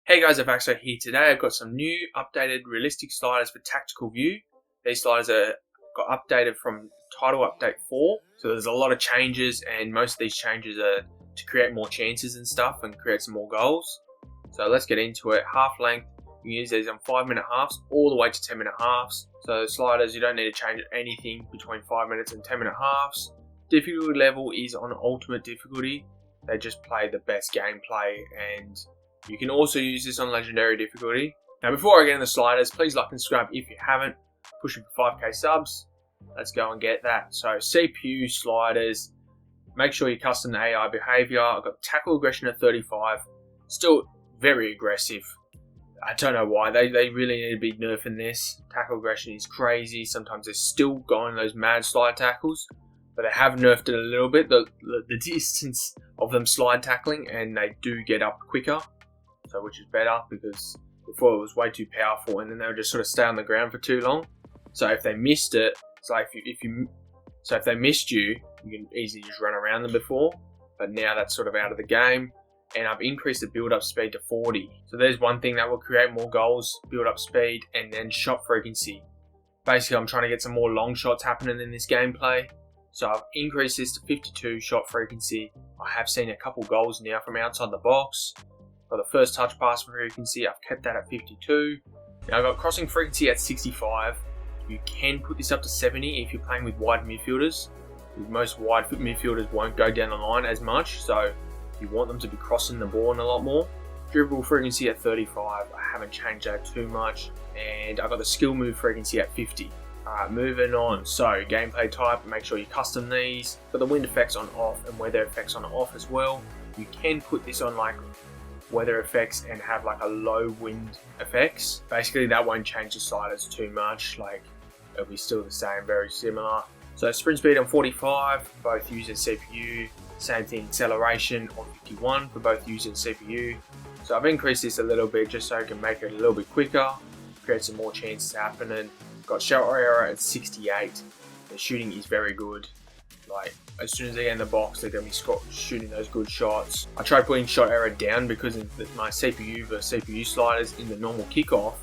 Hey guys, Evacso here. Today I've got some new updated realistic sliders for tactical view. These sliders got updated from title update 4, so there's a lot of changes, and most of these changes are to create more chances and stuff and create some more goals. So let's get into it. Half length, you can use these on 5-minute halves all the way to 10-minute halves. So the sliders, you don't need to change anything between 5 minutes and 10-minute halves. Difficulty level is on ultimate difficulty. They just play the best gameplay, and you can also use this on legendary difficulty. Now before I get into the sliders, please like and subscribe if you haven't. Pushing for 5k subs. Let's go and get that. So CPU sliders, make sure you custom the AI behavior. I've got tackle aggression at 35. Still very aggressive. I don't know why. They really need to be nerfing this. Tackle aggression is crazy. Sometimes they're still going those mad slide tackles, but they have nerfed it a little bit, the distance of them slide tackling, and they do get up quicker. So which is better, because before it was way too powerful and then they would just sort of stay on the ground for too long. So if they missed it, if they missed you, you can easily just run around them before. But now that's sort of out of the game. And I've increased the build-up speed to 40. So there's one thing that will create more goals, build-up speed, and then shot frequency. Basically, I'm trying to get some more long shots happening in this gameplay. So I've increased this to 52 shot frequency. I have seen a couple goals now from outside the box. For the first touch pass frequency, I've kept that at 52. Now I've got crossing frequency at 65. You can put this up to 70 if you're playing with wide midfielders. Most wide midfielders won't go down the line as much, so you want them to be crossing the ball a lot more. Dribble frequency at 35. I haven't changed that too much. And I've got the skill move frequency at 50. Alright, moving on. So gameplay type, make sure you custom these. Got the wind effects on off and weather effects on off as well. You can put this on like weather effects and have like a low wind effects. Basically that won't change the sliders too much, like it'll be still the same, very similar. So sprint speed on 45, both using CPU. Same thing, acceleration on 51 for both using CPU. So I've increased this a little bit just so I can make it a little bit quicker, create some more chances happening. Got shot error at 68. The shooting is very good. Like, as soon as they get in the box, they're going to be shooting those good shots. I tried putting shot error down because of my CPU versus CPU sliders in the normal kickoff.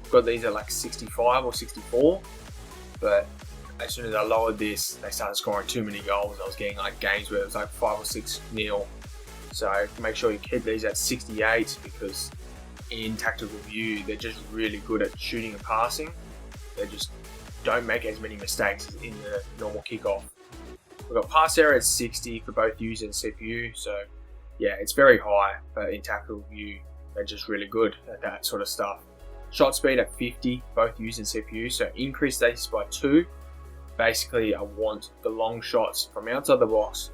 I've got these at like 65 or 64. But as soon as I lowered this, they started scoring too many goals. I was getting like games where it was like 5 or 6-0. So make sure you keep these at 68 because in tactical view, they're just really good at shooting and passing. They just don't make as many mistakes as in the normal kickoff. We've got pass error at 60 for both user and CPU, so yeah, it's very high, but in tactical view, they're just really good at that sort of stuff. Shot speed at 50, both user and CPU, so increase this by 2. Basically, I want the long shots from outside the box.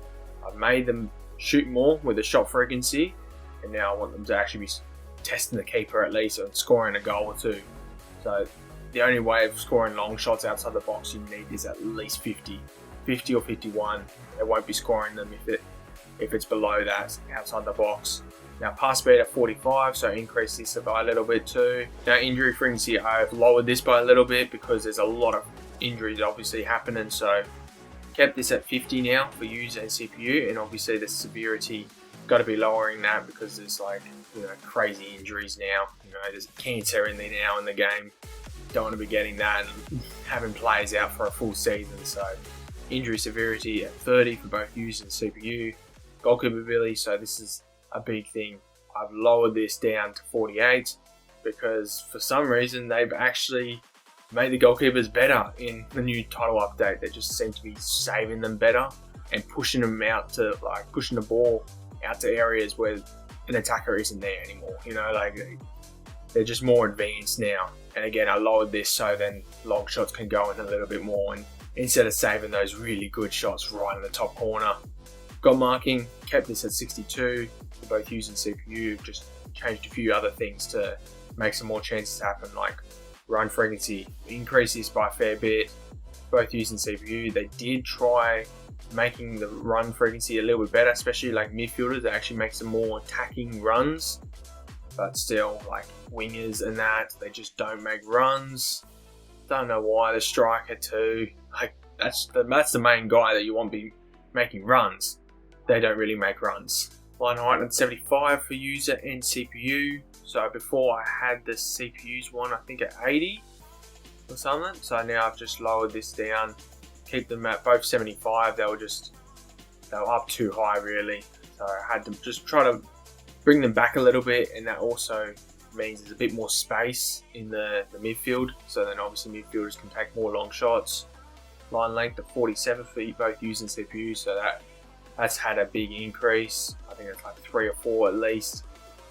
I've made them shoot more with the shot frequency, and now I want them to actually be testing the keeper at least and scoring a goal or two. So the only way of scoring long shots outside the box you need is at least 50 or 51. They won't be scoring them if it's below that outside the box. Now pass speed at 45, so increase this by a little bit too. Now injury frequency, I've lowered this by a little bit because there's a lot of injuries obviously happening, so kept this at 50 now for user and CPU, and obviously the severity got to be lowering that because there's like, you know, crazy injuries now. You know, there's cancer in there now in the game. Don't want to be getting that and having players out for a full season, so injury severity at 30 for both user and CPU. Goalkeeper ability, so this is a big thing. I've lowered this down to 48 because for some reason they've actually made the goalkeepers better in the new title update. They just seem to be saving them better and pushing them out to, like, pushing the ball out to areas where an attacker isn't there anymore. You know, like they're just more advanced now. And again, I lowered this so then long shots can go in a little bit more, and instead of saving those really good shots right in the top corner. Got marking, kept this at 62 for both user and CPU. Just changed a few other things to make some more chances happen, like run frequency. Increase this by a fair bit. Both user and CPU, they did try making the run frequency a little bit better, especially like midfielders. They actually make some more attacking runs, but still, like wingers and that, they just don't make runs. Don't know why. The striker too, like that's the main guy that you want to be making runs. They don't really make runs. Line height at 75 for user and CPU. So before I had the CPUs one, I think at 80 or something. So now I've just lowered this down, keep them at both 75. They were up too high really. So I had to just try to bring them back a little bit, and that also means there's a bit more space in the midfield. So then obviously midfielders can take more long shots. Line length of 47 feet, both using CPUs. So that's had a big increase. I think it's like 3 or 4 at least.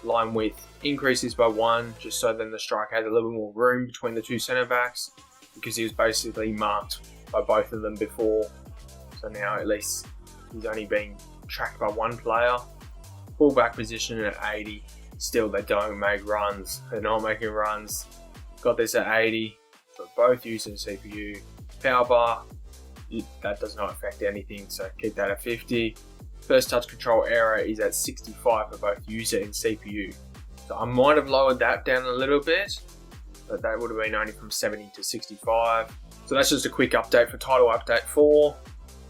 Line width increases by 1, just so then the striker has a little bit more room between the two centre backs, because he was basically marked by both of them before. So now at least he's only being tracked by one player. Fullback position at 80. Still, they don't make runs. They're not making runs. Got this at 80. So both using CPU. Power bar, that does not affect anything, so keep that at 50. First touch control error is at 65 for both user and CPU. So I might have lowered that down a little bit, but that would have been only from 70 to 65. So that's just a quick update for title update 4.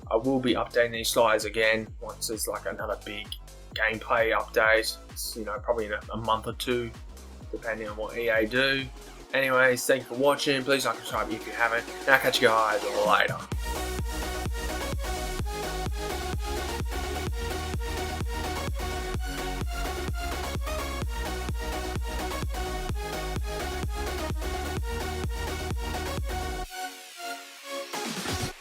I will be updating these sliders again once there's like another big gameplay update. It's, probably in a month or 2, depending on what EA do. Anyways, thank you for watching. Please like and subscribe if you haven't, and I'll catch you guys later.